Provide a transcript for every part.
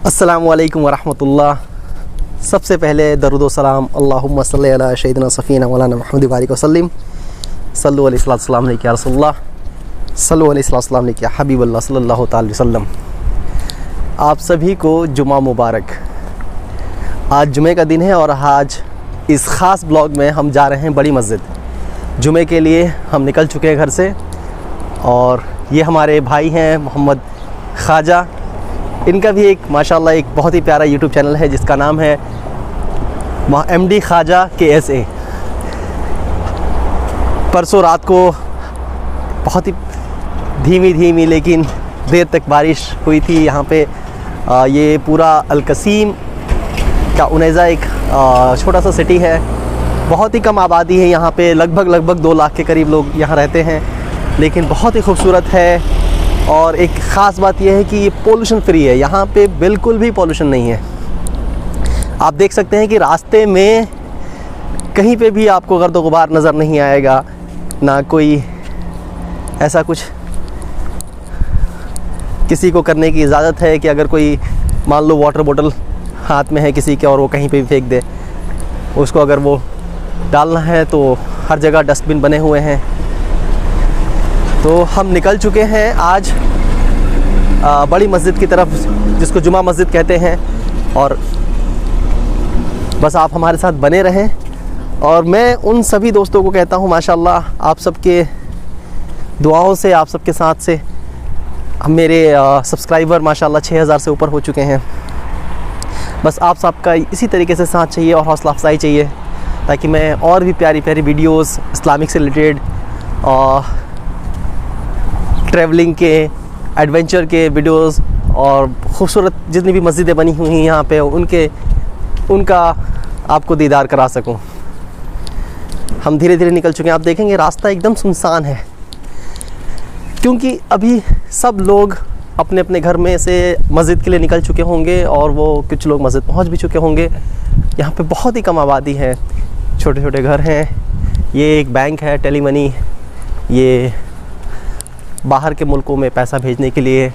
अस्सलामु अलैकुम वरहमतुल्लाह। सबसे पहले दरूद व सलाम अल्लाहुम्मा सल्ली अला सय्यिदिना सफ़ीना मौलाना मुहम्मद बारिक वसल्लिम सल्लु अलैहि वसल्लम या रसूलल्लाह सल्लु अलैहि वसल्लम या हबीबल्लाह सल्लल्लाहु अलैहि वसल्लम। आप सभी को जुमा मुबारक। आज जुमे का दिन है और आज इस ख़ास ब्लॉग में हम जा रहे हैं बड़ी मस्जिद। जुमे के लिए हम निकल चुके हैं घर से और ये हमारे भाई हैं मोहम्मद ख्वाजा। इनका भी एक माशाल्लाह एक बहुत ही प्यारा यूट्यूब चैनल है जिसका नाम है MD ख्वाजा KSA। परसों रात को बहुत ही धीमी लेकिन देर तक बारिश हुई थी यहाँ पे। ये पूरा अलकसीम का उनैज़ा एक छोटा सा सिटी है, बहुत ही कम आबादी है यहाँ पे, लगभग 2 लाख के करीब लोग यहाँ रहते हैं, लेकिन बहुत ही खूबसूरत है। और एक ख़ास बात यह है कि ये पोल्यूशन फ्री है, यहाँ पे बिल्कुल भी पोल्यूशन नहीं है। आप देख सकते हैं कि रास्ते में कहीं पे भी आपको गर्द गुबार नज़र नहीं आएगा, ना कोई ऐसा कुछ किसी को करने की इजाज़त है कि अगर कोई मान लो वाटर बोतल हाथ में है किसी के और वो कहीं पे भी फेंक दे, उसको अगर वो डालना है तो हर जगह डस्टबिन बने हुए हैं। तो हम निकल चुके हैं आज बड़ी मस्जिद की तरफ, जिसको जुमा मस्जिद कहते हैं। और बस आप हमारे साथ बने रहें। और मैं उन सभी दोस्तों को कहता हूँ माशाल्लाह आप सबके दुआओं से, आप सबके साथ से मेरे सब्सक्राइबर माशाल्लाह 6000 से ऊपर हो चुके हैं। बस आप सबका इसी तरीके से साथ चाहिए और हौसला अफजाई चाहिए ताकि मैं और भी प्यारी वीडियोस इस्लामिक से रिलेटेड और ट्रैवलिंग के, एडवेंचर के वीडियोस और ख़ूबसूरत जितनी भी मस्जिदें बनी हुई हैं यहाँ पे उनका आपको दीदार करा सकूं। हम धीरे निकल चुके हैं। आप देखेंगे रास्ता एकदम सुनसान है क्योंकि अभी सब लोग अपने अपने घर में से मस्जिद के लिए निकल चुके होंगे और वो कुछ लोग मस्जिद पहुँच भी चुके होंगे। यहाँ पे बहुत ही कम आबादी है, छोटे घर हैं। ये एक बैंक है टेली मनी, ये बाहर के मुल्कों में पैसा भेजने के लिए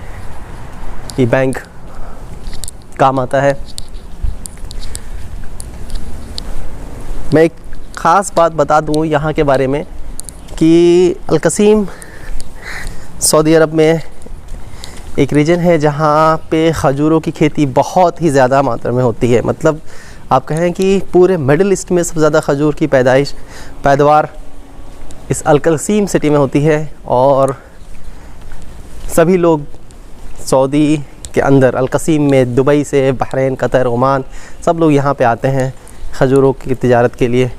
ये बैंक काम आता है। मैं एक ख़ास बात बता दूं यहाँ के बारे में कि अलकसीम सऊदी अरब में एक रीजन है जहाँ पे खजूरों की खेती बहुत ही ज़्यादा मात्रा में होती है। मतलब आप कहें कि पूरे मिडिल ईस्ट में सबसे ज़्यादा खजूर की पैदावार इस अलकसीम सिटी में होती है। और सभी लोग सऊदी के अंदर अलकसीम में दुबई से, बहरीन, कतर, ओमान सब लोग यहाँ पे आते हैं खजूरों की तिजारत के लिए,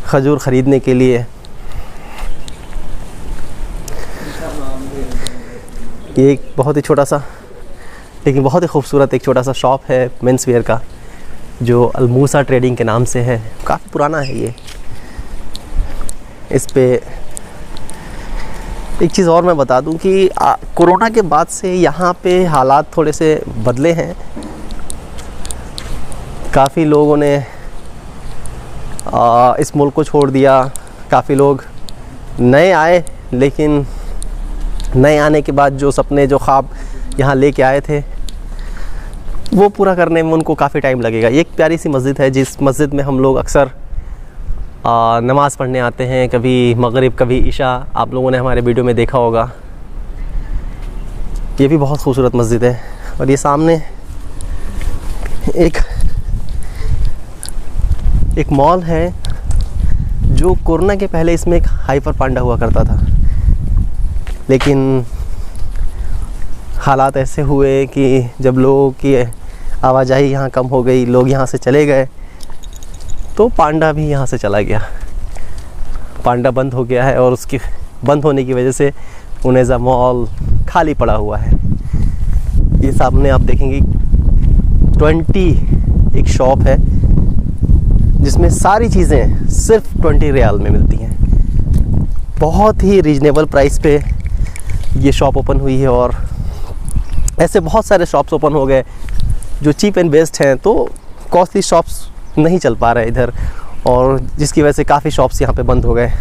खजूर ख़रीदने के लिए। ये एक बहुत ही छोटा सा लेकिन बहुत ही खूबसूरत एक छोटा सा शॉप है मेंस वेयर का जो अलमूसा ट्रेडिंग के नाम से है। काफ़ी पुराना है ये। इस पे एक चीज़ और मैं बता दूं कि कोरोना के बाद से यहाँ पे हालात थोड़े से बदले हैं। काफ़ी लोगों ने इस मुल्क को छोड़ दिया, काफ़ी लोग नए आए, लेकिन नए आने के बाद जो सपने, जो ख्वाब यहाँ लेके आए थे वो पूरा करने में उनको काफ़ी टाइम लगेगा। ये एक प्यारी सी मस्जिद है जिस मस्जिद में हम लोग अक्सर नमाज़ पढ़ने आते हैं, कभी मगरिब कभी इशा। आप लोगों ने हमारे वीडियो में देखा होगा। ये भी बहुत खूबसूरत मस्जिद है। और ये सामने एक मॉल है जो कोरोना के पहले इसमें एक हाइपर पांडा हुआ करता था, लेकिन हालात ऐसे हुए कि जब लोगों की आवाजाही यहाँ कम हो गई, लोग यहाँ से चले गए, तो पांडा भी यहाँ से चला गया। पांडा बंद हो गया है और उसकी बंद होने की वजह से उनैज़ा मॉल खाली पड़ा हुआ है। ये सामने आप देखेंगे 20 एक शॉप है जिसमें सारी चीज़ें सिर्फ 20 रियाल में मिलती हैं। बहुत ही रीजनेबल प्राइस पे ये शॉप ओपन हुई है और ऐसे बहुत सारे शॉप्स ओपन हो गए जो चीप एंड बेस्ट हैं। तो कॉस्टली शॉप्स नहीं चल पा रहे इधर, और जिसकी वजह से काफ़ी शॉप्स यहाँ पे बंद हो गए।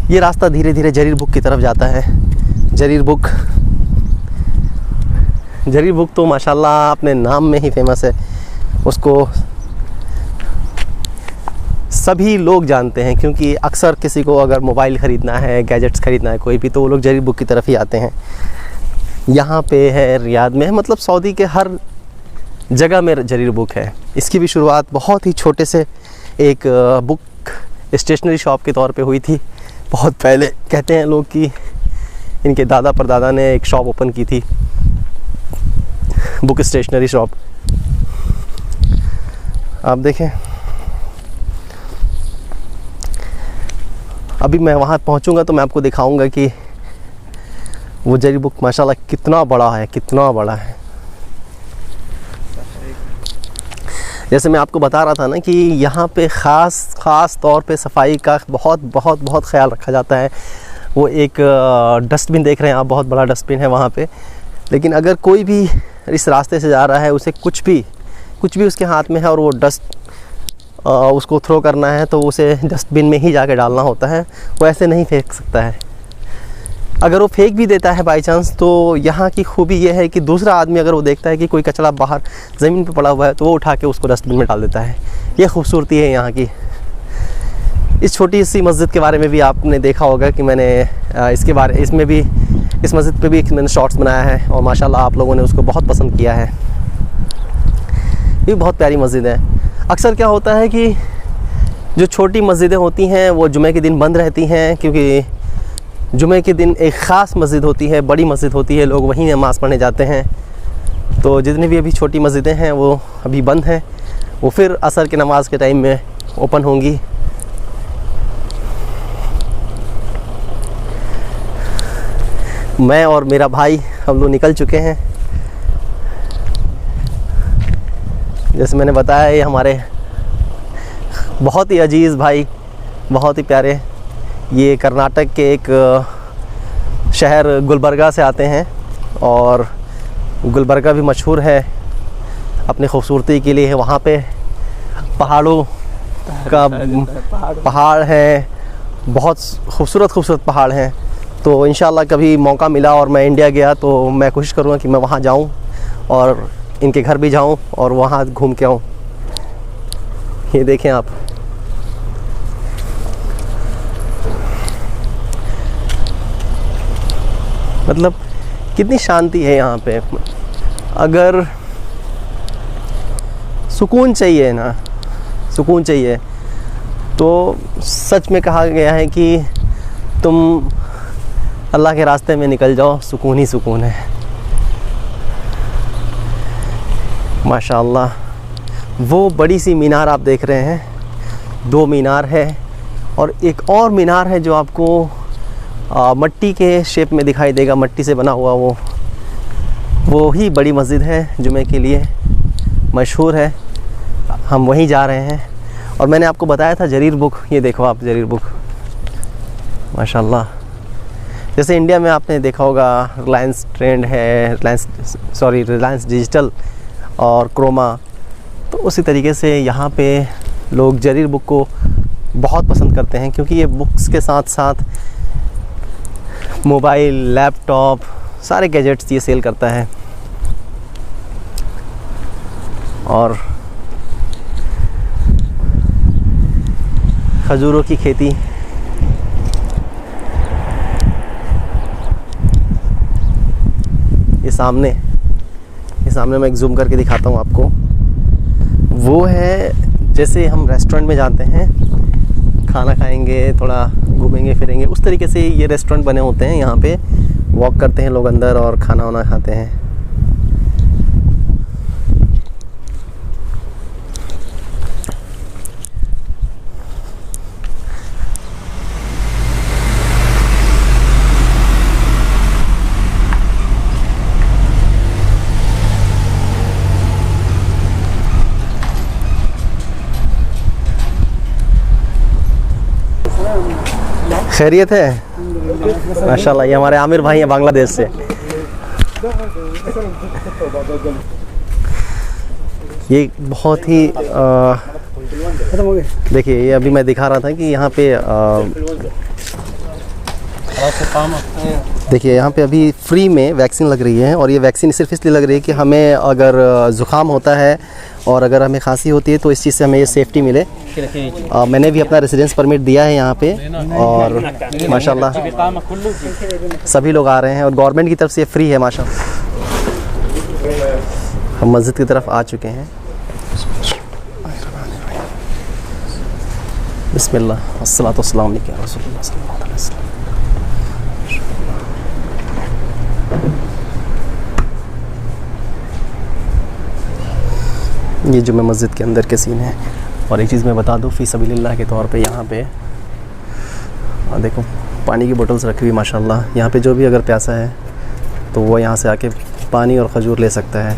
ये रास्ता धीरे धीरे जरीर बुक की तरफ जाता है। जरीर बुक तो माशाल्लाह अपने नाम में ही फेमस है, उसको सभी लोग जानते हैं, क्योंकि अक्सर किसी को अगर मोबाइल ख़रीदना है, गैजेट्स ख़रीदना है कोई भी, तो वो लोग जरीर बुक की तरफ ही आते हैं। यहाँ पे है, रियाद में है, मतलब सऊदी के हर जगह में जरीर बुक है। इसकी भी शुरुआत बहुत ही छोटे से एक बुक स्टेशनरी शॉप के तौर पे हुई थी बहुत पहले। कहते हैं लोग कि इनके दादा परदादा ने एक शॉप ओपन की थी, बुक स्टेशनरी शॉप। आप देखें, अभी मैं वहाँ पहुँचूँगा तो मैं आपको दिखाऊँगा कि वो जरीर बुक माशाल्लाह कितना बड़ा है, कितना बड़ा है। जैसे मैं आपको बता रहा था ना कि यहाँ पे ख़ास तौर पे सफाई का बहुत ख्याल रखा जाता है। वो एक डस्टबिन देख रहे हैं आप, बहुत बड़ा डस्टबिन है वहाँ पे। लेकिन अगर कोई भी इस रास्ते से जा रहा है, उसे कुछ भी उसके हाथ में है और वो उसको थ्रो करना है, तो उसे डस्टबिन में ही जाके डालना होता है, वो ऐसे नहीं फेंक सकता है। अगर वो फेंक भी देता है बाई चांस, तो यहाँ की खूबी ये है कि दूसरा आदमी अगर वो देखता है कि कोई कचरा बाहर ज़मीन पे पड़ा हुआ है, तो वो उठा के उसको डस्टबिन में डाल देता है। ये खूबसूरती है यहाँ की। इस छोटी सी मस्जिद के बारे में भी आपने देखा होगा कि मैंने इस मस्जिद पे भी मैंने शॉर्ट्स बनाया है, और माशाल्लाह आप लोगों ने उसको बहुत पसंद किया है। ये बहुत प्यारी मस्जिद है। अक्सर क्या होता है कि जो छोटी मस्जिदें होती हैं वो जुमे के दिन बंद रहती हैं, क्योंकि जुमे के दिन एक ख़ास मस्जिद होती है, बड़ी मस्जिद होती है, लोग वहीं नमाज़ पढ़ने जाते हैं। तो जितनी भी अभी छोटी मस्जिदें हैं वो अभी बंद हैं, वो फिर असर के नमाज़ के टाइम में ओपन होंगी। मैं और मेरा भाई हम लोग निकल चुके हैं। जैसे मैंने बताया, ये हमारे बहुत ही अजीज़ भाई, बहुत ही प्यारे, ये कर्नाटक के एक शहर गुलबर्गा से आते हैं, और गुलबर्गा भी मशहूर है अपनी खूबसूरती के लिए। वहाँ पे पहाड़ों का पहाड़ है, बहुत खूबसूरत पहाड़ हैं। तो इंशाल्लाह कभी मौका मिला और मैं इंडिया गया तो मैं कोशिश करूँगा कि मैं वहाँ जाऊँ और इनके घर भी जाऊँ और वहाँ घूम के आऊँ। ये देखें आप, मतलब कितनी शांति है यहाँ पे। अगर सुकून चाहिए ना, सुकून चाहिए, तो सच में कहा गया है कि तुम अल्लाह के रास्ते में निकल जाओ, सुकून ही सुकून है। माशाअल्लाह। वो बड़ी सी मीनार आप देख रहे हैं, 2 मीनार है, और एक और मीनार है जो आपको मट्टी के शेप में दिखाई देगा, मट्टी से बना हुआ। वो ही बड़ी मस्जिद है, जुमे के लिए मशहूर है। हम वहीं जा रहे हैं। और मैंने आपको बताया था जरीर बुक, ये देखो आप, जरीर बुक माशाल्लाह। जैसे इंडिया में आपने देखा होगा रिलायंस ट्रेंड है, रिलायंस डिजिटल और क्रोमा, तो उसी तरीके से यहाँ पे लोग जरीर बुक को बहुत पसंद करते हैं, क्योंकि ये बुक्स के साथ साथ मोबाइल, लैपटॉप, सारे गैजेट्स ये सेल करता है। और खजूरों की खेती, ये सामने मैं एक जूम करके दिखाता हूँ आपको। वो है जैसे हम रेस्टोरेंट में जाते हैं, खाना खाएंगे, थोड़ा घूमेंगे फिरेंगे, उस तरीके से ये रेस्टोरेंट बने होते हैं। यहाँ पे वॉक करते हैं लोग अंदर और खाना वाना खाते हैं। खैरियत है माशाल्लाह। ये हमारे आमिर भाई हैं बांग्लादेश से। ये बहुत ही देखिए, ये अभी मैं दिखा रहा था कि यहाँ पे देखिए यहाँ पे अभी फ्री में वैक्सीन लग रही है। और ये वैक्सीन सिर्फ इसलिए लग रही है कि हमें अगर ज़ुकाम होता है और अगर हमें खांसी होती है तो इस चीज़ से हमें ये सेफ्टी मिले। मैंने भी अपना रेसिडेंस परमिट दिया है यहाँ पे, और माशाल्लाह सभी लोग आ रहे हैं और गवर्नमेंट की तरफ से ये फ्री है माशाल्लाह। हम मस्जिद की तरफ आ चुके हैं। बिस्मिल्लाह अस्सलातु वस्सलामु अलैका रसूलुल्लाह सल्लल्लाहु अलैहि वसल्लम। ये जुम्मे मस्जिद के अंदर के सीन है। और एक चीज़ मैं बता दूँ फ़ी सबीलिल्लाह के तौर पे, यहाँ पे देखो पानी की बोतल्स रखी हुई माशाल्लाह। यहाँ पे जो भी अगर प्यासा है तो वो यहाँ से आके पानी और खजूर ले सकता है।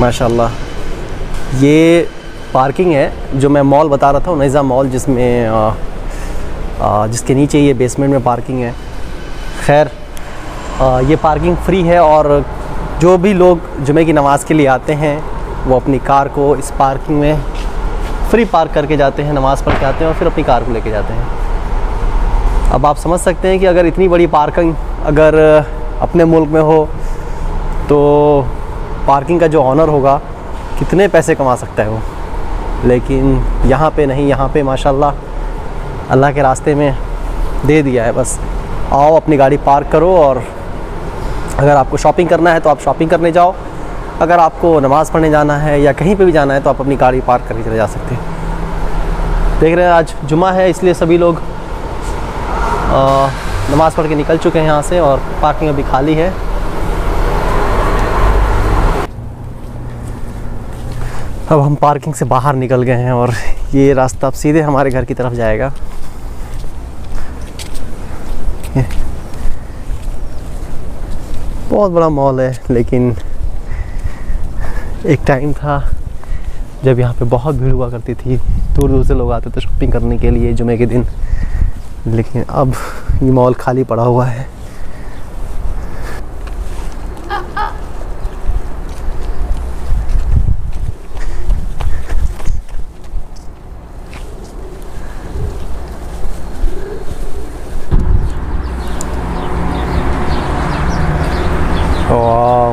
माशाल्लाह। ये पार्किंग है जो मैं मॉल बता रहा था, उनैज़ा मॉल, जिसमें जिसके नीचे ये बेसमेंट में पार्किंग है। खैर ये पार्किंग फ्री है और जो भी लोग जुमे की नमाज़ के लिए आते हैं वो अपनी कार को इस पार्किंग में फ्री पार्क करके जाते हैं, नमाज़ पढ़ के आते हैं और फिर अपनी कार को लेके जाते हैं। अब आप समझ सकते हैं कि अगर इतनी बड़ी पार्किंग अगर अपने मुल्क में हो तो पार्किंग का जो ऑनर होगा कितने पैसे कमा सकता है वो। लेकिन यहाँ पे नहीं, यहाँ पे माशाल्लाह अल्लाह के रास्ते में दे दिया है। बस आओ अपनी गाड़ी पार्क करो और अगर आपको शॉपिंग करना है तो आप शॉपिंग करने जाओ, अगर आपको नमाज़ पढ़ने जाना है या कहीं पे भी जाना है तो आप अपनी गाड़ी पार्क करके चले जा सकते हैं। देख रहे हैं आज जुमा है इसलिए सभी लोग नमाज़ पढ़ के निकल चुके हैं यहाँ से और पार्किंग अभी खाली है। अब हम पार्किंग से बाहर निकल गए हैं और ये रास्ता अब सीधे हमारे घर की तरफ जाएगा। बहुत बड़ा मॉल है, लेकिन एक टाइम था जब यहाँ पे बहुत भीड़ हुआ करती थी, दूर दूर से लोग आते थे शॉपिंग करने के लिए जुमे के दिन। लेकिन अब ये मॉल खाली पड़ा हुआ है।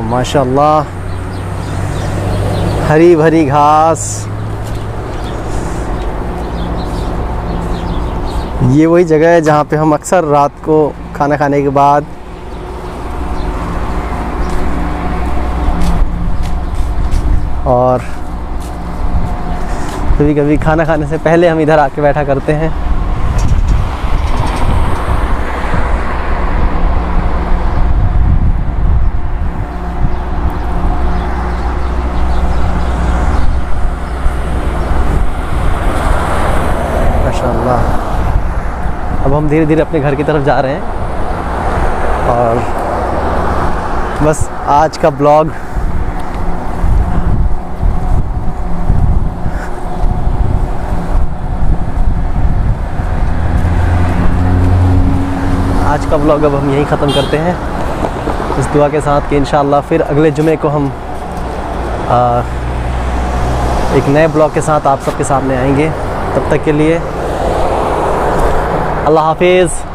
माशाल्लाह हरी भरी घास। ये वही जगह है जहाँ पे हम अक्सर रात को खाना खाने के बाद और कभी कभी खाना खाने से पहले हम इधर आके बैठा करते हैं। अब हम धीरे धीरे अपने घर की तरफ जा रहे हैं और बस आज का ब्लॉग अब हम यहीं ख़त्म करते हैं इस दुआ के साथ कि इंशाअल्लाह फिर अगले जुमे को हम एक नए ब्लॉग के साथ आप सबके सामने आएंगे। तब तक के लिए अल्लाह हाफिज़।